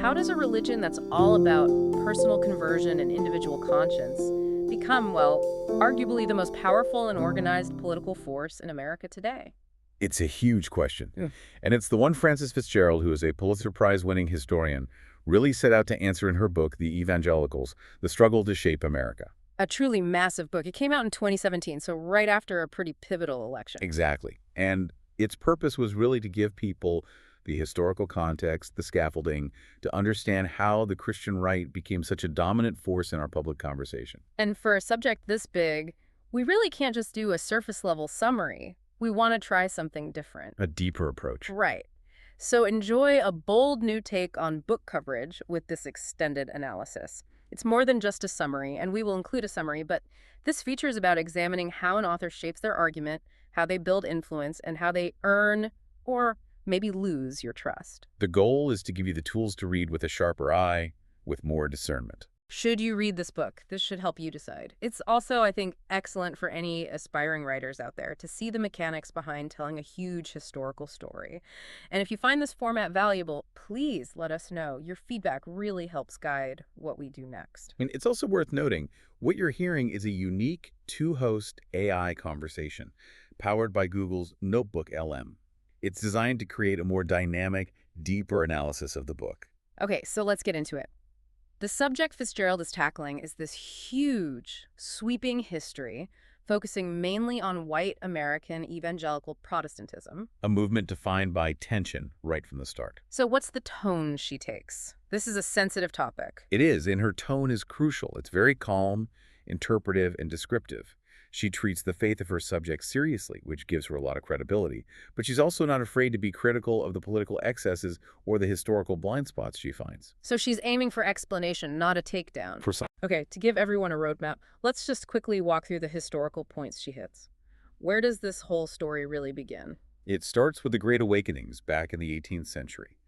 how does a religion that's all about personal conversion and individual conscience become, well, arguably the most powerful and organized political force in America today? It's a huge question. Yeah. And it's the one Francis FitzGerald, who is a Pulitzer Prize-winning historian, really set out to answer in her book, The Evangelicals, The Struggle to Shape America. A truly massive book. It came out in 2017, so right after a pretty pivotal election. Exactly. And its purpose was really to give people the historical context, the scaffolding, to understand how the Christian right became such a dominant force in our public conversation. And for a subject this big, we really can't just do a surface-level summary. We want to try something different. A deeper approach. Right. So enjoy a bold new take on book coverage with this extended analysis. It's more than just a summary, and we will include a summary, but this feature is about examining how an author shapes their argument, how they build influence, and how they earn or maybe lose your trust. The goal is to give you the tools to read with a sharper eye, with more discernment. Should you read this book? This should help you decide. It's also, I think, excellent for any aspiring writers out there to see the mechanics behind telling a huge historical story. And if you find this format valuable, please let us know. Your feedback really helps guide what we do next. I mean, it's also worth noting, what you're hearing is a unique two-host AI conversation powered by Google's Notebook LM. It's designed to create a more dynamic, deeper analysis of the book. Okay, so let's get into it. The subject FitzGerald is tackling is this huge, sweeping history focusing mainly on white American evangelical Protestantism. A movement defined by tension right from the start. So what's the tone she takes? This is a sensitive topic. It is, and her tone is crucial. It's very calm, interpretive, and descriptive. She treats the faith of her subjects seriously, which gives her a lot of credibility. But she's also not afraid to be critical of the political excesses or the historical blind spots she finds. So she's aiming for explanation, not a takedown. Precisely. Okay, to give everyone a roadmap, let's just quickly walk through the historical points she hits. Where does this whole story really begin? It starts with the Great Awakenings back in the 18th century.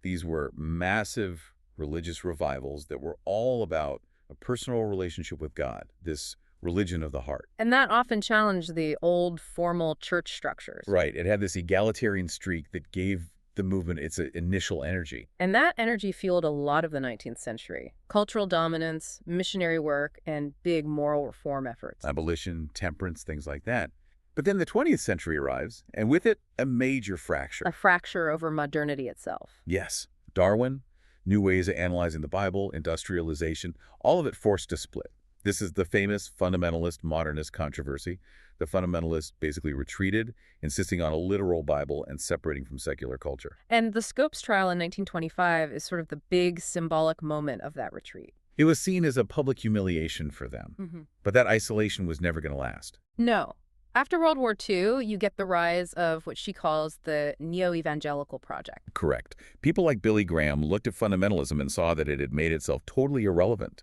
These were massive religious revivals that were all about a personal relationship with God, this religion of the heart. And that often challenged the old formal church structures. Right. It had this egalitarian streak that gave the movement its initial energy. And that energy fueled a lot of the 19th century. Cultural dominance, missionary work, and big moral reform efforts. Abolition, temperance, things like that. But then the 20th century arrives, and with it, a major fracture. A fracture over modernity itself. Yes. Darwin, new ways of analyzing the Bible, industrialization, all of it forced a split. This is the famous fundamentalist-modernist controversy. The fundamentalists basically retreated, insisting on a literal Bible and separating from secular culture. And the Scopes trial in 1925 is sort of the big symbolic moment of that retreat. It was seen as a public humiliation for them. But that isolation was never going to last. No. After World War II, you get the rise of what she calls the neo-evangelical project. Correct. People like Billy Graham looked at fundamentalism and saw that it had made itself totally irrelevant.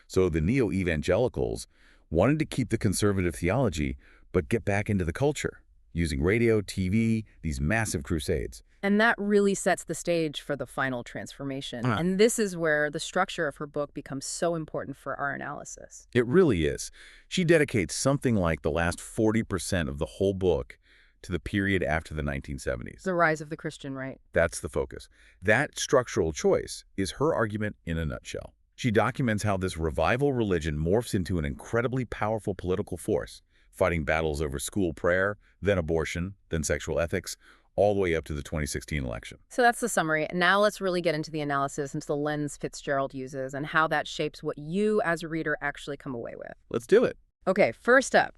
So the neo-evangelicals wanted to keep the conservative theology, but get back into the culture, using radio, TV, these massive crusades. And that really sets the stage for the final transformation. And this is where the structure of her book becomes so important for our analysis. It really is. She dedicates something like the last 40% of the whole book to the period after the 1970s. The rise of the Christian right. That's the focus. That structural choice is her argument in a nutshell. She documents how this revival religion morphs into an incredibly powerful political force, fighting battles over school prayer, then abortion, then sexual ethics, all the way up to the 2016 election. So that's the summary. Now let's really get into the analysis, into the lens FitzGerald uses, and how that shapes what you as a reader actually come away with. Let's do it. Okay, first up,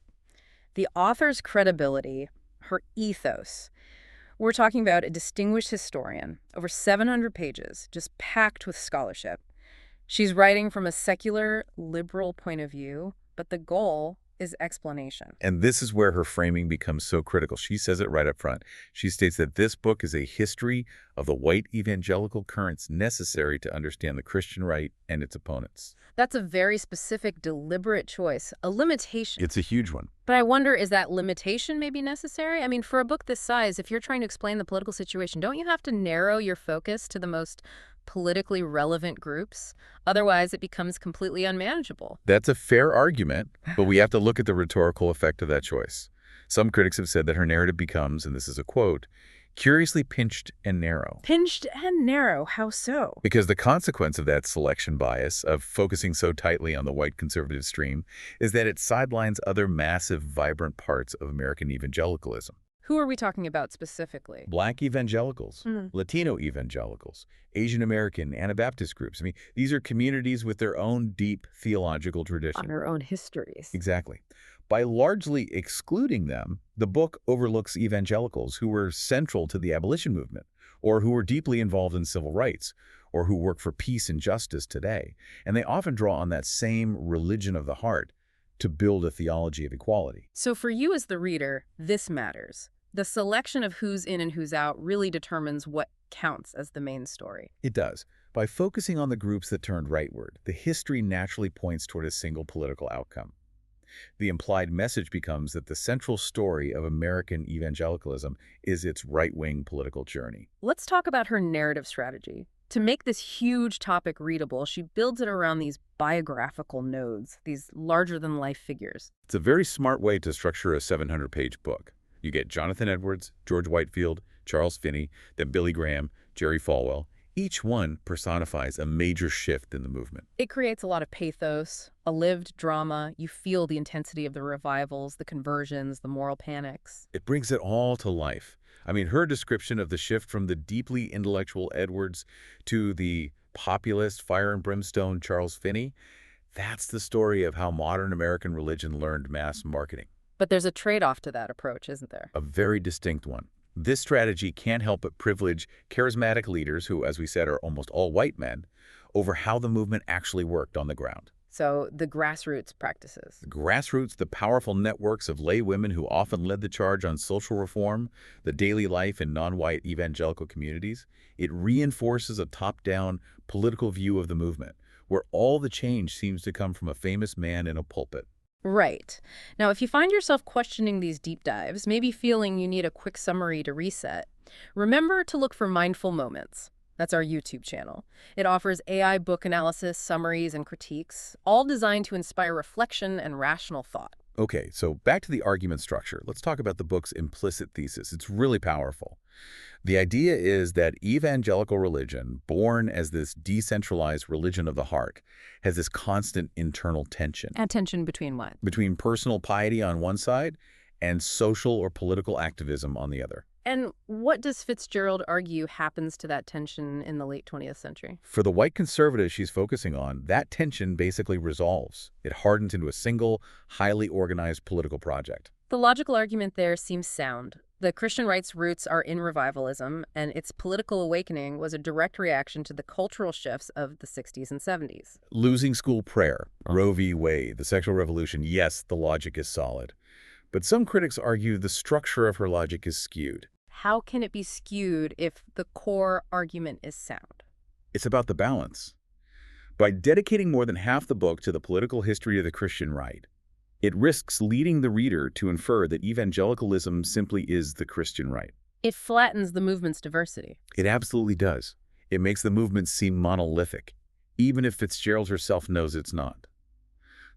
the author's credibility, her ethos. We're talking about a distinguished historian, over 700 pages, just packed with scholarship. She's writing from a secular, liberal point of view, but the goal is explanation. And this is where her framing becomes so critical. She says it right up front. She states that this book is a history of the white evangelical currents necessary to understand the Christian right and its opponents. That's a very specific, deliberate choice, a limitation. It's a huge one. But I wonder, is that limitation maybe necessary? I mean, for a book this size, if you're trying to explain the political situation, don't you have to narrow your focus to the most politically relevant groups? Otherwise, it becomes completely unmanageable. That's a fair argument, but we have to look at the rhetorical effect of that choice. Some critics have said that her narrative becomes, and this is a quote, Curiously pinched and narrow. Pinched and narrow, how so? Because the consequence of that selection bias, of focusing so tightly on the white conservative stream, is that it sidelines other massive, vibrant parts of American evangelicalism. Who are we talking about specifically? Black evangelicals, Latino evangelicals, Asian American Anabaptist groups. I mean, these are communities with their own deep theological tradition. On our own histories. Exactly. By largely excluding them, the book overlooks evangelicals who were central to the abolition movement, or who were deeply involved in civil rights, or who work for peace and justice today. And they often draw on that same religion of the heart to build a theology of equality. So for you as the reader, this matters. The selection of who's in and who's out really determines what counts as the main story. It does. By focusing on the groups that turned rightward, the history naturally points toward a single political outcome. The implied message becomes that the central story of American evangelicalism is its right-wing political journey. Let's talk about her narrative strategy. To make this huge topic readable, she builds it around these biographical nodes, these larger-than-life figures. It's a very smart way to structure a 700-page book. You get Jonathan Edwards, George Whitefield, Charles Finney, then Billy Graham, Jerry Falwell. Each one personifies a major shift in the movement. It creates a lot of pathos, a lived drama. You feel the intensity of the revivals, the conversions, the moral panics. It brings it all to life. I mean, her description of the shift from the deeply intellectual Edwards to the populist, fire and brimstone Charles Finney, that's the story of how modern American religion learned mass marketing. But there's a trade-off to that approach, isn't there? A very distinct one. This strategy can't help but privilege charismatic leaders who, as we said, are almost all white men, over how the movement actually worked on the ground. So the grassroots practices. The grassroots, the powerful networks of lay women who often led the charge on social reform, the daily life in non-white evangelical communities, it reinforces a top-down political view of the movement, where all the change seems to come from a famous man in a pulpit. Right. Now, if you find yourself questioning these deep dives, maybe feeling you need a quick summary to reset, remember to look for Mindful Moments. That's our YouTube channel. It offers AI book analysis, summaries, and critiques, all designed to inspire reflection and rational thought. Okay, so back to the argument structure. Let's talk about the book's implicit thesis. It's really powerful. The idea is that evangelical religion, born as this decentralized religion of the heart, has this constant internal tension. And tension between what? Between personal piety on one side and social or political activism on the other. And what does FitzGerald argue happens to that tension in the late 20th century? For the white conservatives she's focusing on, that tension basically resolves. It hardens into a single, highly organized political project. The logical argument there seems sound. The Christian right's roots are in revivalism, and its political awakening was a direct reaction to the cultural shifts of the 60s and 70s. Losing school prayer, Roe v. Wade, the sexual revolution, yes, the logic is solid. But some critics argue the structure of her logic is skewed. How can it be skewed if the core argument is sound? It's about the balance. By dedicating more than half the book to the political history of the Christian right, it risks leading the reader to infer that evangelicalism simply is the Christian right. It flattens the movement's diversity. It absolutely does. It makes the movement seem monolithic, even if FitzGerald herself knows it's not.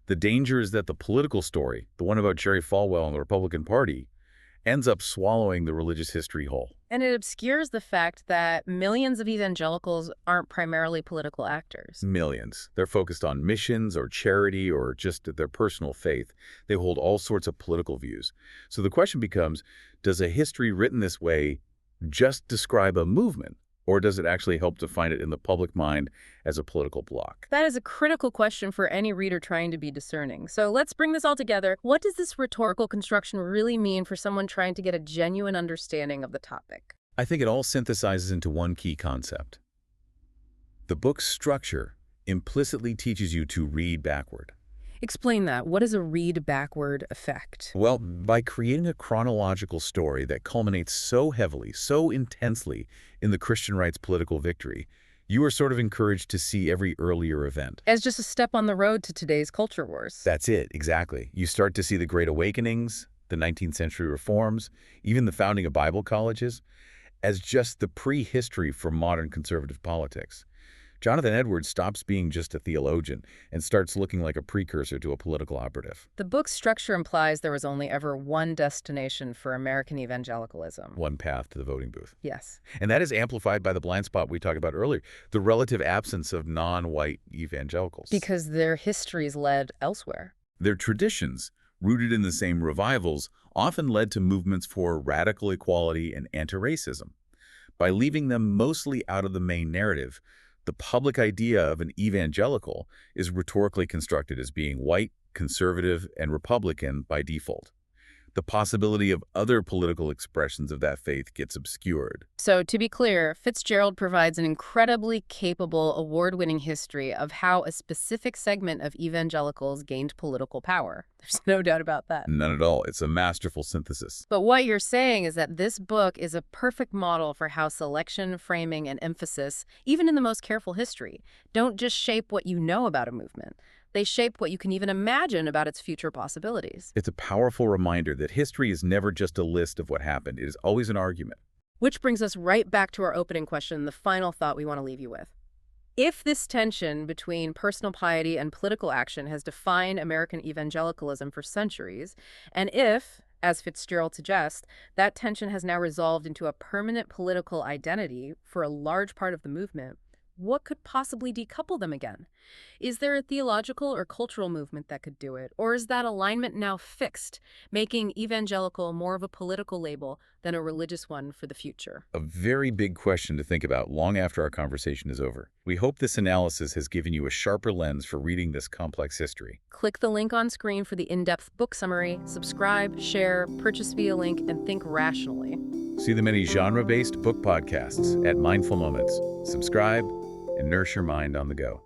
The danger is that the political story, the one about Jerry Falwell and the Republican Party, ends up swallowing the religious history whole. And it obscures the fact that millions of evangelicals aren't primarily political actors. Millions. They're focused on missions or charity or just their personal faith. They hold all sorts of political views. So the question becomes, does a history written this way just describe a movement, or does it actually help define it in the public mind as a political bloc? That is a critical question for any reader trying to be discerning. So let's bring this all together. What does this rhetorical construction really mean for someone trying to get a genuine understanding of the topic? I think it all synthesizes into one key concept. The book's structure implicitly teaches you to read backward. Explain that. What is a read backward effect? Well, by creating a chronological story that culminates so heavily, so intensely in the Christian right's political victory, you are sort of encouraged to see every earlier event. As just a step on the road to today's culture wars. That's it, exactly. You start to see the Great Awakenings, the 19th century reforms, even the founding of Bible colleges, as just the prehistory for modern conservative politics. Jonathan Edwards stops being just a theologian and starts looking like a precursor to a political operative. The book's structure implies there was only ever one destination for American evangelicalism. One path to the voting booth. Yes. And that is amplified by the blind spot we talked about earlier, the relative absence of non-white evangelicals. Because their histories led elsewhere. Their traditions, rooted in the same revivals, often led to movements for radical equality and anti-racism. By leaving them mostly out of the main narrative, the public idea of an evangelical is rhetorically constructed as being white, conservative, and Republican by default. The possibility of other political expressions of that faith gets obscured. So, to be clear, FitzGerald provides an incredibly capable, award-winning history of how a specific segment of evangelicals gained political power. There's no doubt about that. None at all. It's a masterful synthesis. But what you're saying is that this book is a perfect model for how selection, framing, and emphasis, even in the most careful history, don't just shape what you know about a movement. They shape what you can even imagine about its future possibilities. It's a powerful reminder that history is never just a list of what happened. It is always an argument. Which brings us right back to our opening question, the final thought we want to leave you with. If this tension between personal piety and political action has defined American evangelicalism for centuries, and if, as FitzGerald suggests, that tension has now resolved into a permanent political identity for a large part of the movement, what could possibly decouple them again? Is there a theological or cultural movement that could do it? Or is that alignment now fixed, making evangelical more of a political label than a religious one for the future? A very big question to think about long after our conversation is over. We hope this analysis has given you a sharper lens for reading this complex history. Click the link on screen for the in-depth book summary, subscribe, share, purchase via link, and think rationally. See the many genre-based book podcasts at Mindful Moments. Subscribe and nurse your mind on the go.